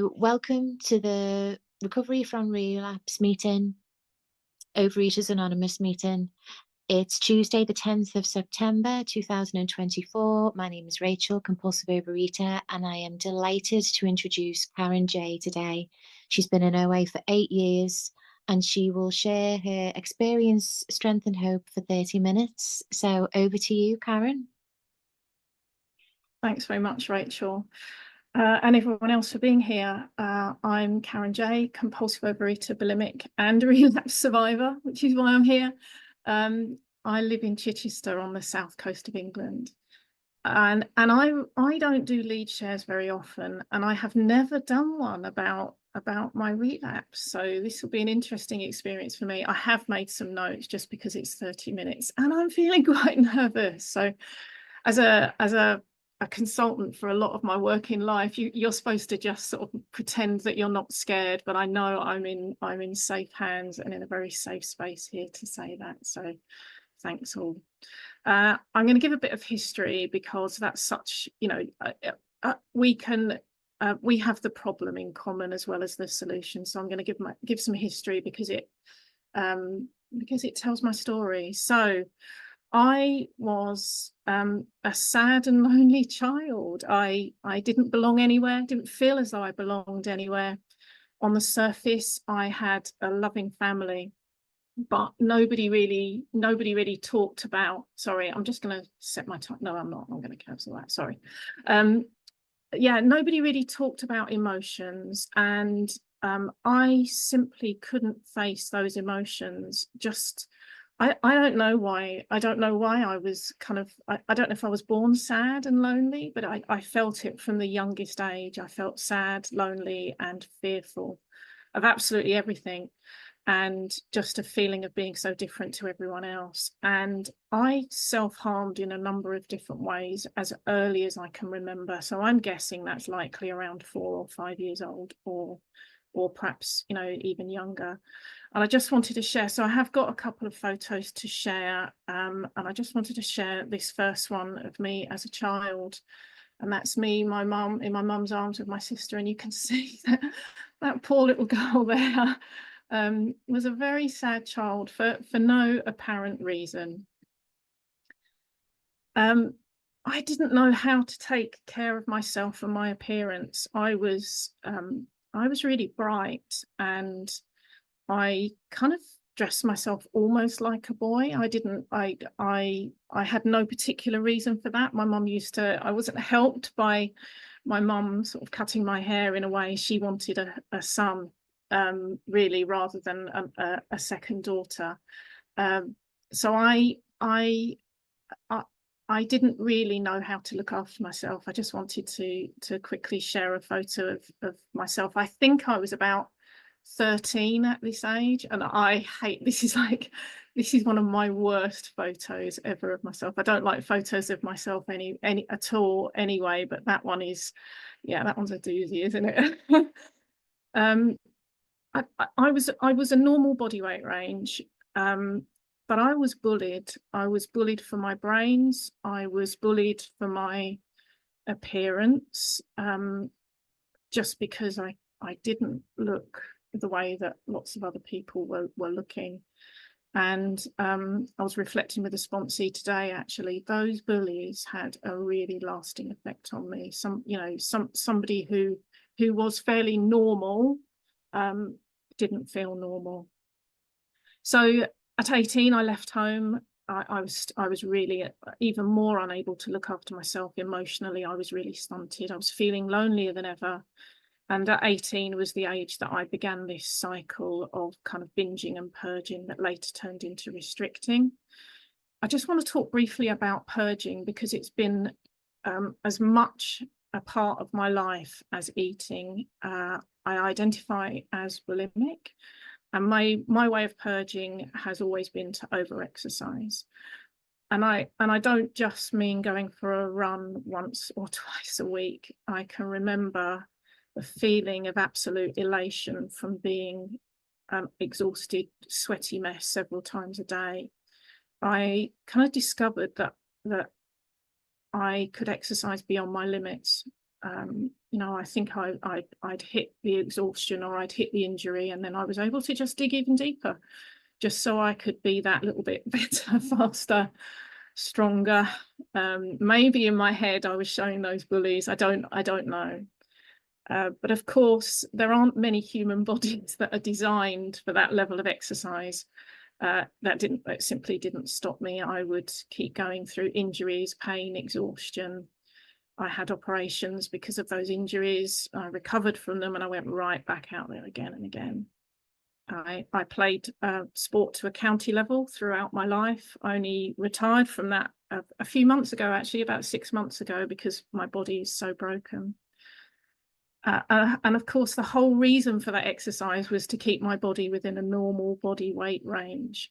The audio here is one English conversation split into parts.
Welcome to the Recovery from Relapse meeting, Overeaters Anonymous meeting. It's Tuesday, the 10th of September, 2024. My name is Rachel, compulsive overeater, and I am delighted to introduce Karen J today. She's been in OA for 8 years, and she will share her experience, strength, and hope for 30 minutes. So over to you, Karen. Thanks very much, Rachel. And everyone else for being here. I'm Karen J, compulsive overeater, bulimic, and relapse survivor, which is why I'm here. I live in Chichester on the south coast of England. And I don't do lead shares very often, and I have never done one about my relapse. So this will be an interesting experience for me. I have made some notes just because it's 30 minutes and I'm feeling quite nervous. So as a consultant for a lot of my work in life, you're supposed to just sort of pretend that you're not scared, but I know I'm in safe hands and in a very safe space here to say that. So thanks all. I'm going to give a bit of history because that's such, we have the problem in common as well as the solution. So I'm going to give some history because it tells my story. So I was a sad and lonely child. I didn't belong anywhere, didn't feel as though I belonged anywhere. On the surface, I had a loving family, but nobody really talked about, sorry, I'm just going to set my time. No, I'm not. I'm going to cancel that. Sorry. Yeah, nobody really talked about emotions, and I simply couldn't face those emotions. I don't know why. I don't know why I was I don't know if I was born sad and lonely, but I felt it from the youngest age. I felt sad, lonely, and fearful of absolutely everything, and just a feeling of being so different to everyone else. And I self-harmed in a number of different ways as early as I can remember. So I'm guessing that's likely around 4 or 5 years old, or perhaps, even younger. And I just wanted to share, so I have got a couple of photos to share, and I just wanted to share this first one of me as a child, and that's me, my mum, in my mum's arms with my sister, and you can see that poor little girl there was a very sad child for no apparent reason. I didn't know how to take care of myself and my appearance. I was really bright, and I kind of dressed myself almost like a boy. I had no particular reason for that. My mum I wasn't helped by my mum sort of cutting my hair in a way. She wanted a son, really, rather than a second daughter. So I didn't really know how to look after myself. I just wanted to quickly share a photo of myself. I think I was about 13 at this age, and I hate this is one of my worst photos ever of myself. I don't like photos of myself any at all anyway, but that one is, yeah, that one's a doozy, isn't it? I was a normal body weight range, but I was bullied. I was bullied for my brains. I was bullied for my appearance, just because I didn't look the way that lots of other people were looking. And I was reflecting with a sponsee today, actually. Those bullies had a really lasting effect on me. Somebody who was fairly normal didn't feel normal. So at 18, I left home. I was really even more unable to look after myself emotionally. I was really stunted. I was feeling lonelier than ever. And at 18 was the age that I began this cycle of kind of binging and purging that later turned into restricting. I just want to talk briefly about purging because it's been as much a part of my life as eating. I identify as bulimic, and my way of purging has always been to over-exercise. And I don't just mean going for a run once or twice a week. I can remember the feeling of absolute elation from being exhausted, sweaty mess several times a day. I kind of discovered that I could exercise beyond my limits. You know, I think I'd hit the exhaustion, or I'd hit the injury, and then I was able to just dig even deeper, just so I could be that little bit better, faster, stronger. Maybe in my head I was showing those bullies. I don't know. But of course, there aren't many human bodies that are designed for that level of exercise. That simply didn't stop me. I would keep going through injuries, pain, exhaustion. I had operations because of those injuries. I recovered from them, and I went right back out there again and again. I played sport to a county level throughout my life. I only retired from that a few months ago, actually, about 6 months ago, because my body is so broken. And of course, the whole reason for that exercise was to keep my body within a normal body weight range.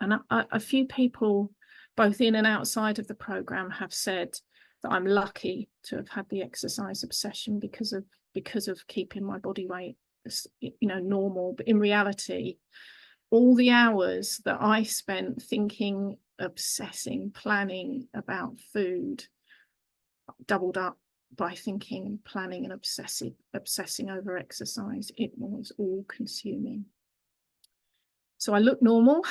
And a few people, both in and outside of the program, have said that I'm lucky to have had the exercise obsession because of keeping my body weight, you know, normal. But in reality, all the hours that I spent thinking, obsessing, planning about food, doubled up by thinking, planning, and obsessing over exercise. It was all consuming. So I look normal,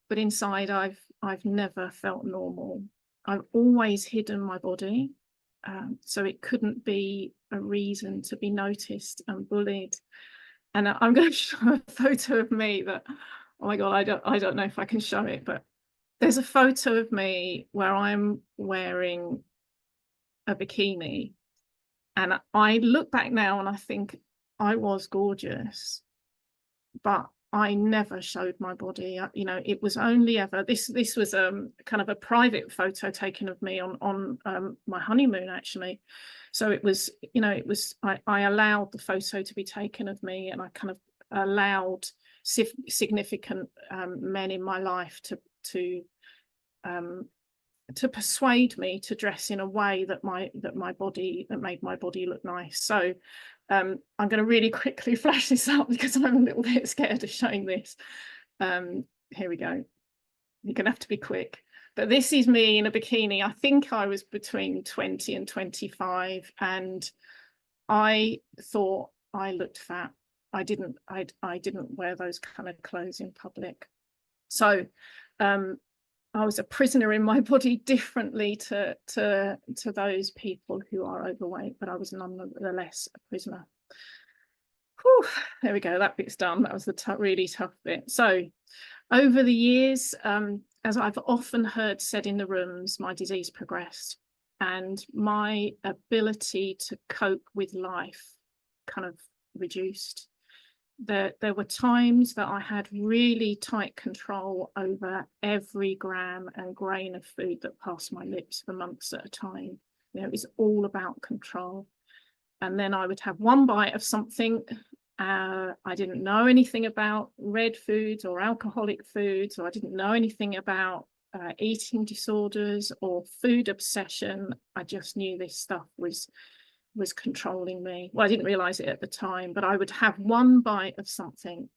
but inside I've never felt normal. I've always hidden my body, so it couldn't be a reason to be noticed and bullied. And I'm going to show a photo of me that, oh my God, I don't know if I can show it, but there's a photo of me where I'm wearing a bikini, and I look back now and I think I was gorgeous, but I never showed my body. You know, it was only ever this was kind of a private photo taken of me on my honeymoon, actually. So it was, you know, it was I allowed the photo to be taken of me, and I kind of allowed significant men in my life to persuade me to dress in a way that made my body look nice. So I'm going to really quickly flash this up because I'm a little bit scared of showing this. Here we go. You're going to have to be quick. But this is me in a bikini. I think I was between 20 and 25, and I thought I looked fat. I didn't wear those kind of clothes in public. So I was a prisoner in my body, differently to those people who are overweight, but I was nonetheless a prisoner. Whew, there we go. That bit's done. That was the really tough bit. So over the years, as I've often heard said in the rooms, my disease progressed, and my ability to cope with life kind of reduced. There were times that I had really tight control over every gram and grain of food that passed my lips for months at a time. You know, it was all about control. And then I would have one bite of something. I didn't know anything about red foods or alcoholic foods, or I didn't know anything about eating disorders or food obsession. I just knew this stuff was controlling me. Well, I didn't realize it at the time, but I would have one bite of something,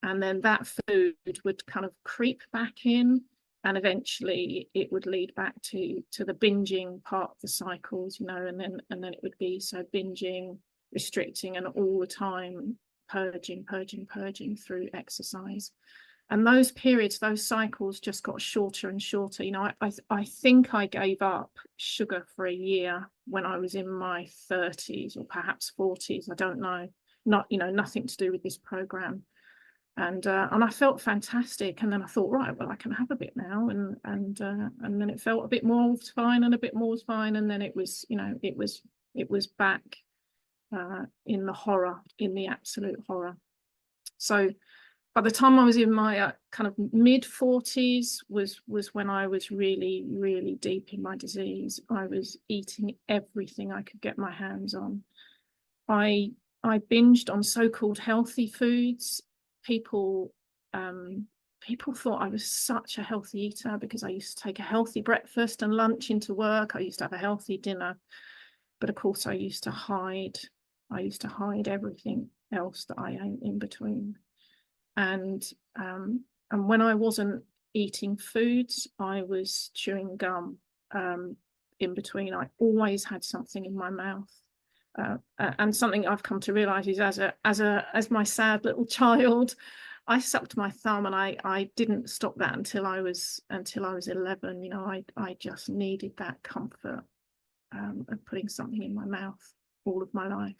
and then that food would kind of creep back in, and eventually it would lead back to the binging part of the cycles, you know, and then it would be so binging, restricting, and all the time purging through exercise. And those periods, those cycles just got shorter and shorter. You know, I think I gave up sugar for a year when I was in my 30s or perhaps 40s. I don't know. Nothing to do with this program. And I felt fantastic. And then I thought, right, well, I can have a bit now. And then it felt a bit more fine, and a bit more was fine. And then it was, you know, it was back in the horror, in the absolute horror. So by the time I was in my kind of mid 40s was when I was really, really deep in my disease. I was eating everything I could get my hands on. I binged on so-called healthy foods. People thought I was such a healthy eater because I used to take a healthy breakfast and lunch into work. I used to have a healthy dinner, but of course I used to hide everything else that I ate in between. And when I wasn't eating foods, I was chewing gum. in between. I always had something in my mouth. And something I've come to realize is as my sad little child, I sucked my thumb, and I didn't stop that until I was 11. You know, I just needed that comfort of putting something in my mouth all of my life.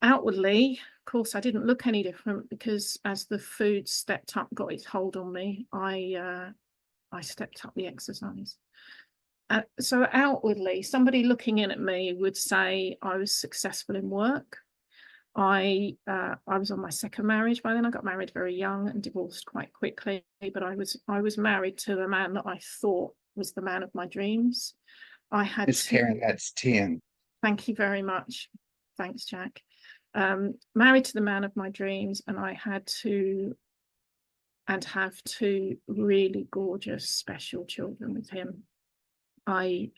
Outwardly, of course, I didn't look any different, because as the food stepped up, got its hold on me, I stepped up the exercise. So outwardly, somebody looking in at me would say I was successful in work. I was on my second marriage by then. I got married very young and divorced quite quickly, but I was married to the man that I thought was the man of my dreams. I had Miss Karen, that's 10. Thank you very much. Thanks, Jack. Married to the man of my dreams, and I had to and have two really gorgeous, special children with him. I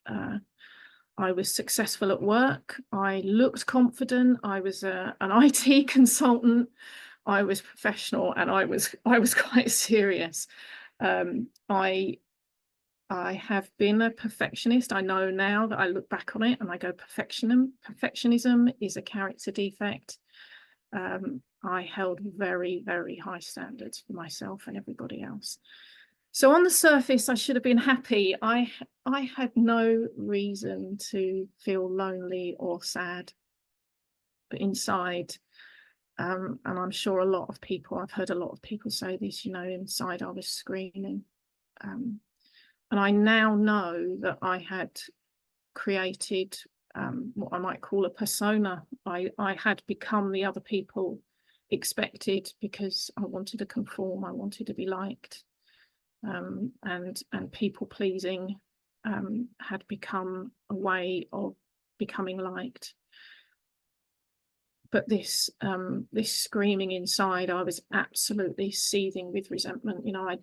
was successful at work. I looked confident. I was an IT consultant. I was professional, and I was quite serious. I have been a perfectionist. I know now that I look back on it and I go, perfectionism is a character defect. I held very, very high standards for myself and everybody else. So on the surface, I should have been happy. I had no reason to feel lonely or sad. But inside, and I'm sure I've heard a lot of people say this, you know, inside I was screaming. And I now know that I had created what I might call a persona. I had become the other people expected, because I wanted to conform. I wanted to be liked. And people pleasing had become a way of becoming liked. But this screaming inside, I was absolutely seething with resentment. You know, I'd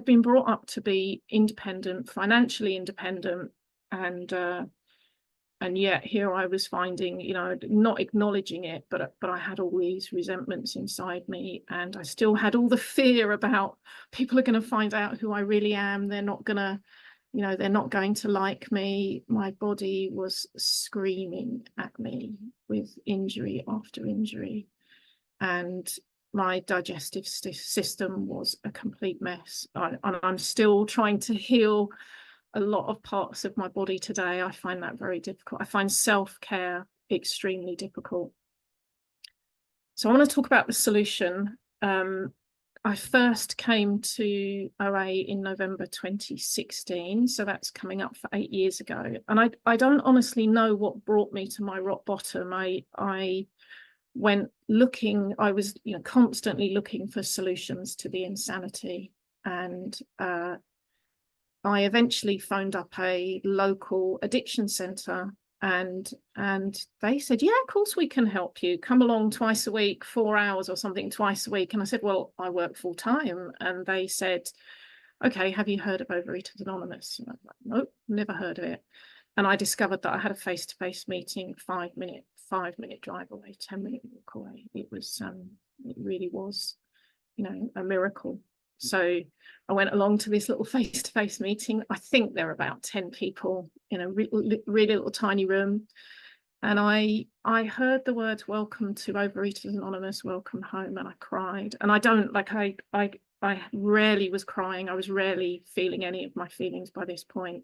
been brought up to be independent, financially independent, and yet here I was finding, you know, not acknowledging it, but I had all these resentments inside me, and I still had all the fear about people are going to find out who I really am. They're not going to, you know, they're not going to like me. My body was screaming at me with injury after injury, and my digestive system was a complete mess. And I'm still trying to heal a lot of parts of my body today. I find that very difficult. I find self-care extremely difficult. So I want to talk about the solution. I first came to OA in November 2016, so that's coming up for 8 years ago. And I don't honestly know what brought me to my rock bottom. I went looking, I was, you know, constantly looking for solutions to the insanity. And I eventually phoned up a local addiction centre, and they said, yeah, of course we can help you. Come along twice a week, 4 hours or something twice a week. And I said, well, I work full time. And they said, okay, have you heard of Overeaters Anonymous? And I was like, nope, never heard of it. And I discovered that I had a face-to-face meeting, 5 minute drive away, 10-minute walk away. It really was, you know, a miracle. So I went along to this little face-to-face meeting. I think there were about 10 people in a really little tiny room. And I heard the words, welcome to Overeaters Anonymous, welcome home. And I cried. And I rarely was crying. I was rarely feeling any of my feelings by this point.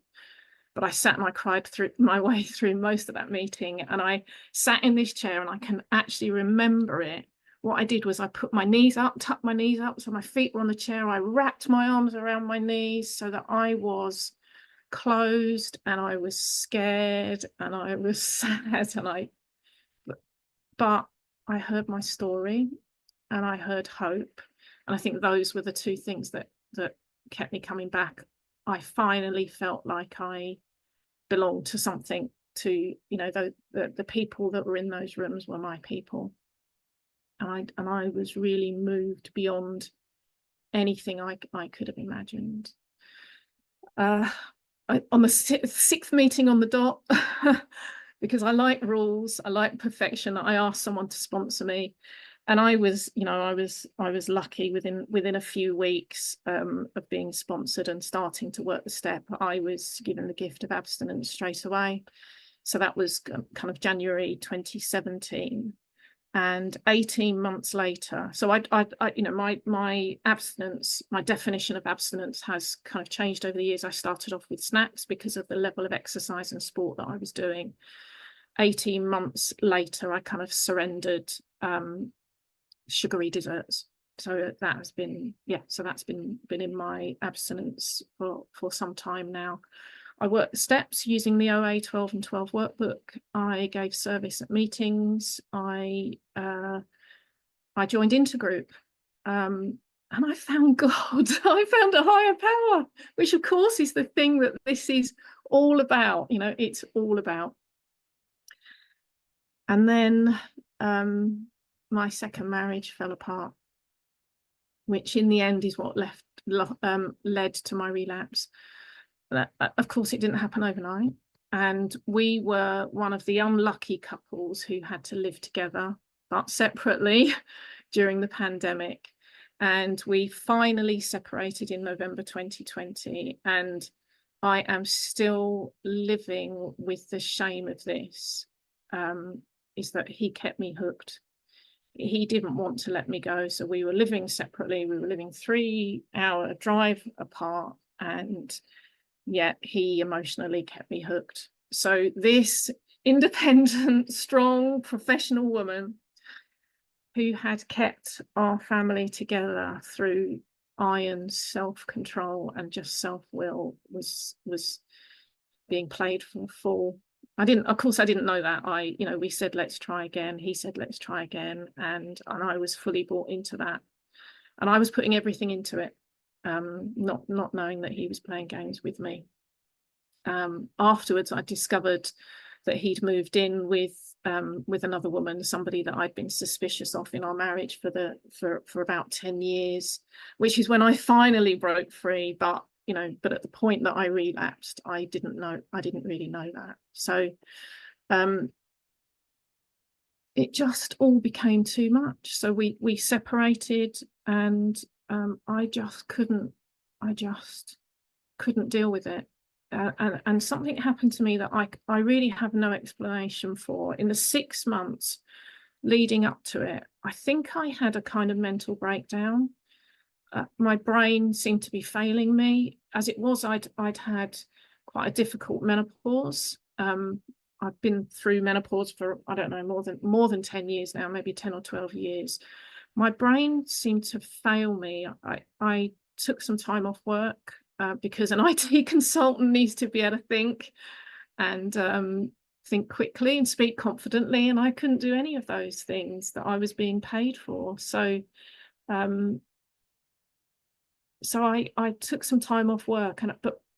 But I sat and I cried through my way through most of that meeting. And I sat in this chair, and I can actually remember it. What I did was I put my knees up, tucked my knees up, so my feet were on the chair. I wrapped my arms around my knees so that I was closed, and I was scared, and I was sad, but I heard my story, and I heard hope. And I think those were the two things that kept me coming back. I finally felt like I belonged to something, to, you know, the people that were in those rooms were my people. And I was really moved beyond anything I could have imagined. On the sixth meeting on the dot, because I like rules, I like perfection, I asked someone to sponsor me. And I was, I was lucky within a few weeks of being sponsored and starting to work the step. I was given the gift of abstinence straight away. So that was kind of January 2017. And 18 months later, so my abstinence, my definition of abstinence has kind of changed over the years. I started off with snacks because of the level of exercise and sport that I was doing. 18 months later, I kind of surrendered sugary desserts. So that has been, so that's been in my abstinence for some time now. I worked the steps using the OA 12 and 12 workbook. I gave service at meetings. I joined Intergroup, and I found God. I found a higher power, which of course is the thing that this is all about. It's all about. And then my second marriage fell apart, which in the end is what led to my relapse. Of course, it didn't happen overnight. And we were one of the unlucky couples who had to live together, but separately during the pandemic. And we finally separated in November 2020. And I am still living with the shame of this, is that he kept me hooked. He didn't want to let me go. So we were living separately. We were living 3-hour drive apart. And yet he emotionally kept me hooked. So this independent, strong, professional woman who had kept our family together through iron self-control and just self-will was being played for full. I didn't know that. We said, let's try again. He said, let's try again. And I was fully bought into that. And I was putting everything into it, not knowing that he was playing games with me. Afterwards, I discovered that he'd moved in with another woman, somebody that I'd been suspicious of in our marriage for about 10 years, which is when I finally broke free. But at the point that I relapsed, I didn't really know that. So it just all became too much. So we separated, and I just couldn't deal with it. And something happened to me that I really have no explanation for. In the 6 months leading up to it, I think I had a kind of mental breakdown. My brain seemed to be failing me. As it was, I'd had quite a difficult menopause. I've been through menopause for, I don't know, more than 10 years now, maybe 10 or 12 years. My brain seemed to fail me. I took some time off work because an IT consultant needs to be able to think and think quickly and speak confidently, and I couldn't do any of those things that I was being paid for. So I took some time off work,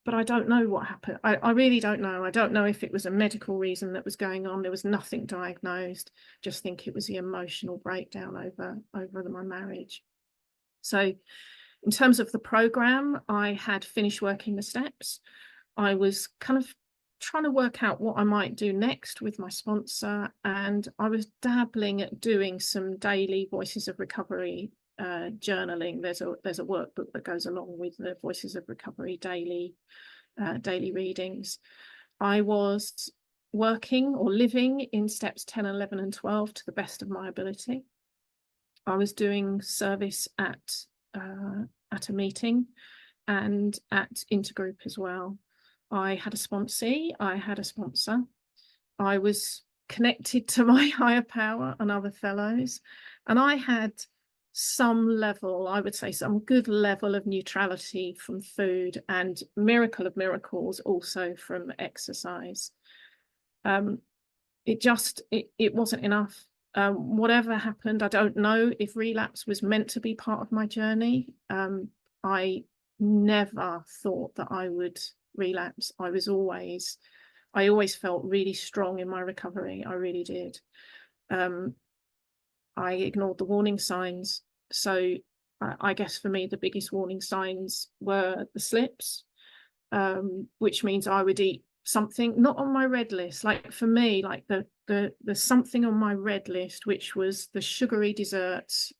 but I don't know what happened. I really don't know. I don't know if it was a medical reason that was going on. There was nothing diagnosed. Just think it was the emotional breakdown over my marriage. So in terms of the program, I had finished working the steps. I was kind of trying to work out what I might do next with my sponsor, and I was dabbling at doing some daily Voices of Recovery journaling. There's a workbook that goes along with the Voices of Recovery daily readings. I was working or living in steps 10, 11 and 12 to the best of my ability. I was doing service at a meeting and at Intergroup as well. I had a sponsee, I had a sponsor. I was connected to my higher power and other fellows, and I had some level, I would say some good level of neutrality from food, and miracle of miracles also from exercise. It wasn't enough. Whatever happened, I don't know if relapse was meant to be part of my journey. I never thought that I would relapse. I always felt really strong in my recovery. I really did. I ignored the warning signs. So I guess for me, the biggest warning signs were the slips, which means I would eat something not on my red list. Like for me, like the the something on my red list, which was the sugary desserts,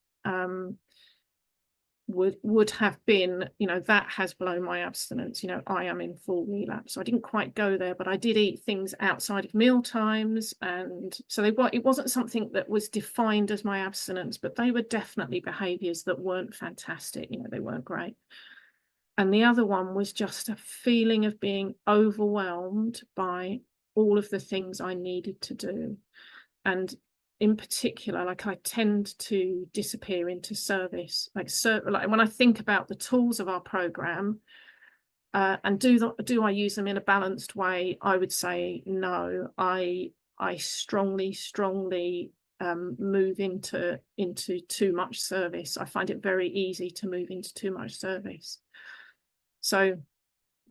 would have been, that has blown my abstinence. I am in full relapse. So I didn't quite go there, but I did eat things outside of meal times, and so it wasn't something that was defined as my abstinence, but they were definitely behaviors that weren't fantastic. They weren't great. And the other one was just a feeling of being overwhelmed by all of the things I needed to do. And in particular, like, I tend to disappear into service. Like when I think about the tools of our program, and do I use them in a balanced way? I would say no. I strongly move into too much service. I find it very easy to move into too much service. So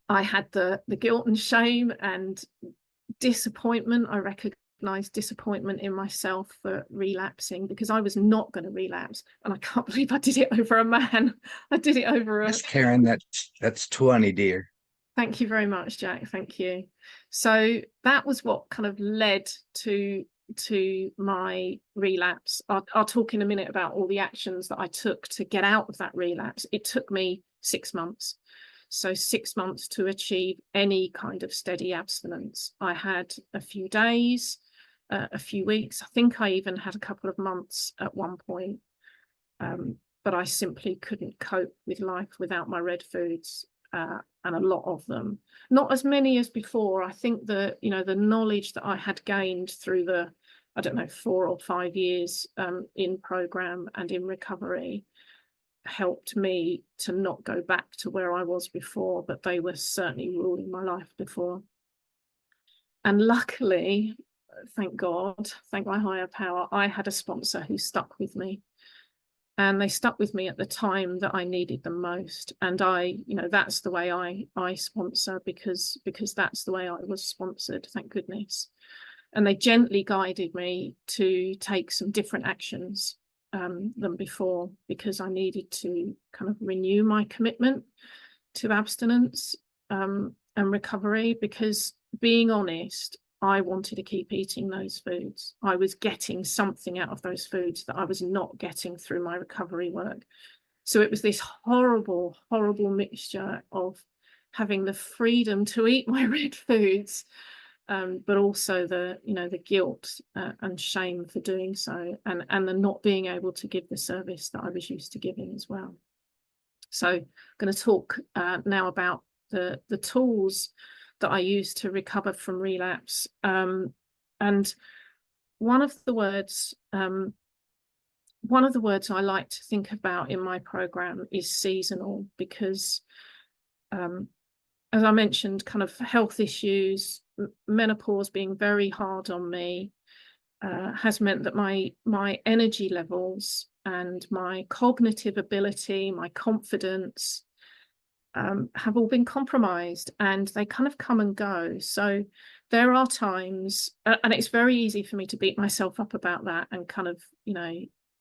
I had the guilt and shame and disappointment. I recognized disappointment in myself for relapsing, because I was not going to relapse, and I can't believe I did it over a man. I did it over a Yes, Karen, that's 20, dear. Thank you very much, Jack. Thank you. So that was what kind of led to my relapse. I'll talk in a minute about all the actions that I took to get out of that relapse. It took me 6 months. So 6 months to achieve any kind of steady abstinence. I had a few days, a few weeks. I think I even had a couple of months at one point. But I simply couldn't cope with life without my red foods, and a lot of them. Not as many as before. I think the knowledge that I had gained through the, 4 or 5 years in program and in recovery helped me to not go back to where I was before, but they were certainly ruling my life before. And luckily, thank God, thank my higher power, I had a sponsor who stuck with me. And they stuck with me at the time that I needed them most. And that's the way I sponsor, because that's the way I was sponsored, thank goodness. And they gently guided me to take some different actions than before, because I needed to kind of renew my commitment to abstinence and recovery, because, being honest, I wanted to keep eating those foods. I was getting something out of those foods that I was not getting through my recovery work. So it was this horrible, horrible mixture of having the freedom to eat my red foods, but also the guilt and shame for doing so, and the not being able to give the service that I was used to giving as well. So I'm going to talk now about the tools that I use to recover from relapse. And one of the words I like to think about in my program is seasonal, because as I mentioned, kind of health issues, menopause being very hard on me, has meant that my energy levels and my cognitive ability, my confidence, have all been compromised, and they kind of come and go. So there are times, and it's very easy for me to beat myself up about that, and kind of,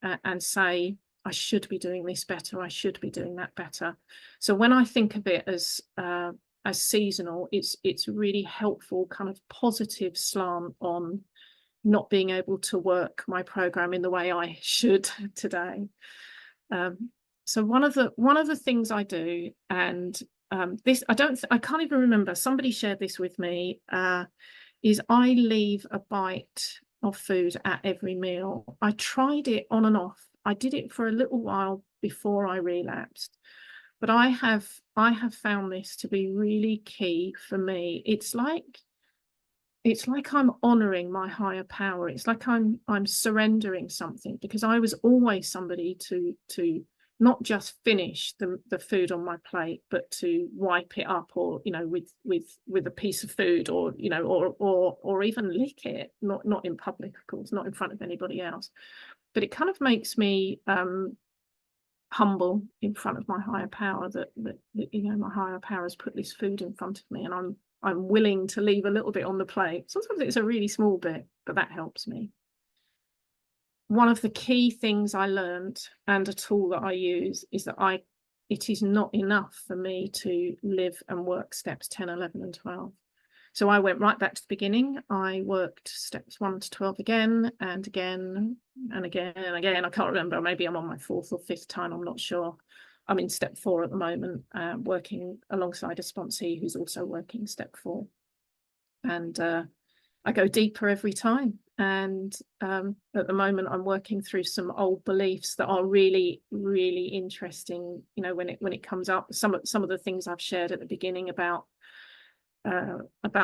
and say, I should be doing this better, I should be doing that better. So when I think of it as seasonal, it's really helpful, kind of positive slant on not being able to work my program in the way I should today. So one of the things I do, and this I can't even remember, somebody shared this with me, is I leave a bite of food at every meal. I tried it on and off. I did it for a little while before I relapsed, but I have found this to be really key for me. It's like I'm honoring my higher power. It's like I'm surrendering something, because I was always somebody to not just finish the food on my plate, but to wipe it up, or with a piece of food, or or even lick it, not in public, of course, not in front of anybody else. But it kind of makes me humble in front of my higher power, that my higher power has put this food in front of me, and I'm willing to leave a little bit on the plate. Sometimes it's a really small bit, but that helps me. One of the key things I learned, and a tool that I use, is that it is not enough for me to live and work steps 10, 11, and 12. So I went right back to the beginning. I worked steps 1 to 12 again and again and again and again. I can't remember, maybe I'm on my 4th or 5th time, I'm not sure. I'm in step 4 at the moment, working alongside a sponsee who's also working step 4. And I go deeper every time. And at the moment, I'm working through some old beliefs that are really, really interesting. You know, when it comes up, some of the things I've shared at the beginning about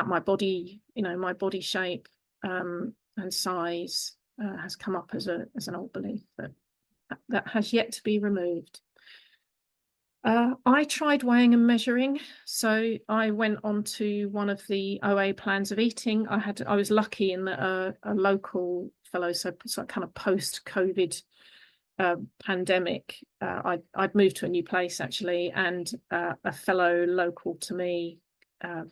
my body, you know, my body shape and size has come up as an old belief that has yet to be removed. I tried weighing and measuring, so I went on to one of the OA plans of eating. I was lucky in that a local fellow, so kind of post-COVID pandemic, I'd moved to a new place actually, and a fellow local to me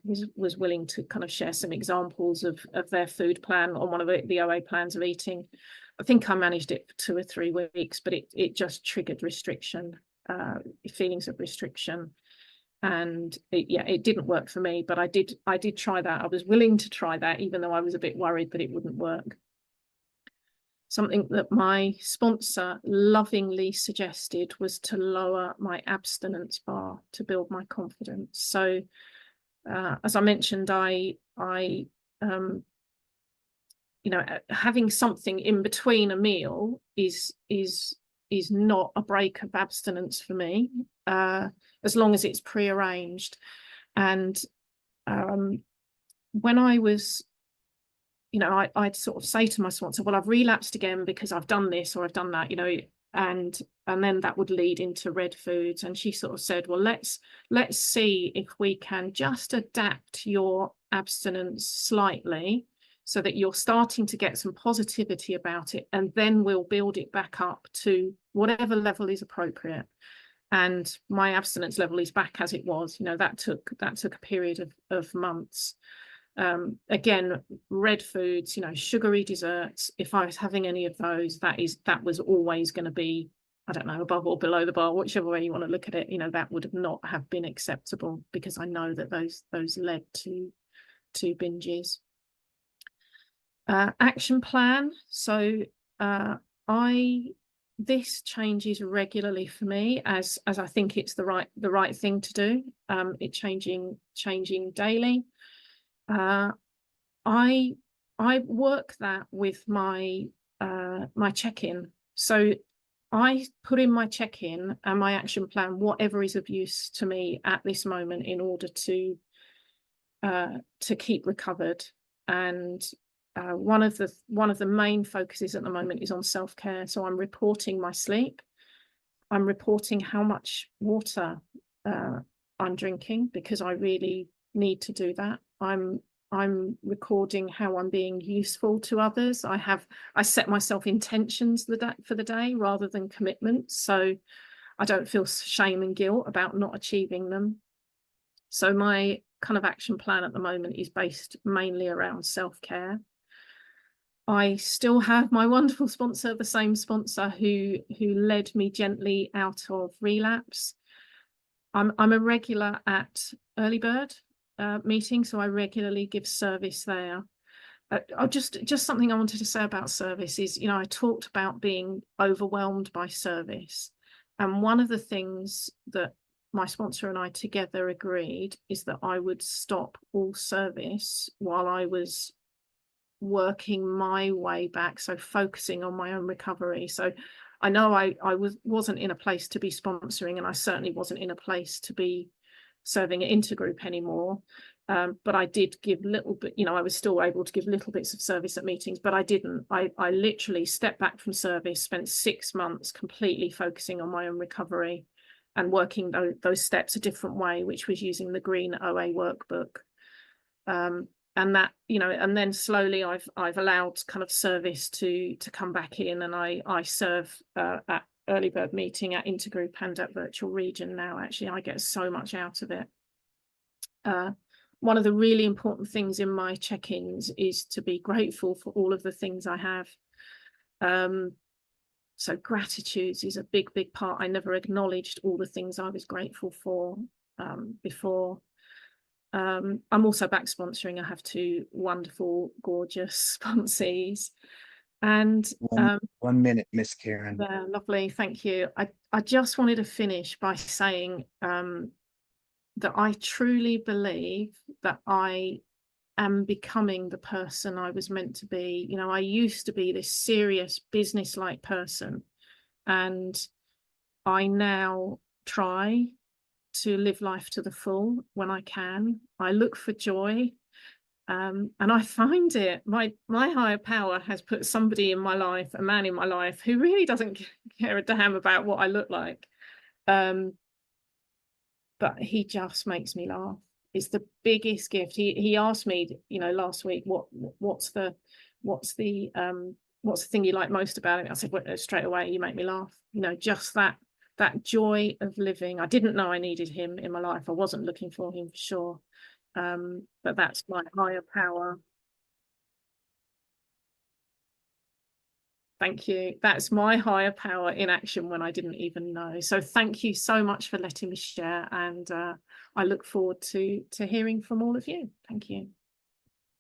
was willing to kind of share some examples of their food plan on one of the OA plans of eating. I think I managed it for 2 or 3 weeks, but it just triggered restriction. Feelings of restriction, and it didn't work for me, but I did try that. I was willing to try that, even though I was a bit worried that it wouldn't work. Something that my sponsor lovingly suggested was to lower my abstinence bar to build my confidence. So as I mentioned, I you know, having something in between a meal is not a break of abstinence for me, as long as it's prearranged. And when I was, you know, I'd sort of say to my sponsor, well, I've relapsed again because I've done this or I've done that, you know, and then that would lead into red foods. And she sort of said, well, let's see if we can just adapt your abstinence slightly, so that you're starting to get some positivity about it, and then we'll build it back up to whatever level is appropriate. And my abstinence level is back as it was. You know, that took a period of months. Again, red foods, you know, sugary desserts, if I was having any of those, that was always going to be, I don't know, above or below the bar, whichever way you want to look at it. You know, that would not have been acceptable, because I know that those led to binges. Action plan. So this changes regularly for me as I think it's the right thing to do. It changing daily. I work that with my my check-in. So I put in my check-in and my action plan, whatever is of use to me at this moment, in order to keep recovered. And one of the main focuses at the moment is on self-care. So I'm reporting my sleep. I'm reporting how much water I'm drinking, because I really need to do that. I'm recording how I'm being useful to others. I set myself intentions for the day rather than commitments, so I don't feel shame and guilt about not achieving them. So my kind of action plan at the moment is based mainly around self-care. I still have my wonderful sponsor, the same sponsor who led me gently out of relapse. I'm a regular at Early Bird meeting, so I regularly give service there. Just something I wanted to say about service is, you know, I talked about being overwhelmed by service, and one of the things that my sponsor and I together agreed is that I would stop all service while I was working my way back, so focusing on my own recovery. So I know I wasn't in a place to be sponsoring, and I certainly wasn't in a place to be serving at intergroup anymore, but I did give little bit, you know, I was still able to give little bits of service at meetings, but I didn't. I literally stepped back from service, spent 6 months completely focusing on my own recovery and working those steps a different way, which was using the green OA workbook. And that, you know, and then slowly I've allowed kind of service to come back in, and I serve at Early Bird meeting, at intergroup, and at virtual region now. Actually, I get so much out of it. One of the really important things in my check-ins is to be grateful for all of the things I have. So gratitude is a big part. I never acknowledged all the things I was grateful for before. I'm also back sponsoring. I have 2 wonderful, gorgeous sponsees. And 1 minute, Miss Karen. they're lovely. Thank you. I just wanted to finish by saying that I truly believe that I am becoming the person I was meant to be. You know, I used to be this serious business-like person, and I now try to live life to the full when I can. I look for joy, and I find it. My higher power has put somebody in my life, a man in my life, who really doesn't care a damn about what I look like. But he just makes me laugh. It's the biggest gift. He asked me, you know, last week, what's the thing you like most about him? I said, well, straight away, you make me laugh. You know, just that joy of living. I didn't know I needed him in my life. I wasn't looking for him for sure. But that's my higher power. Thank you. That's my higher power in action when I didn't even know. So thank you so much for letting me share, and I look forward to hearing from all of you. Thank you.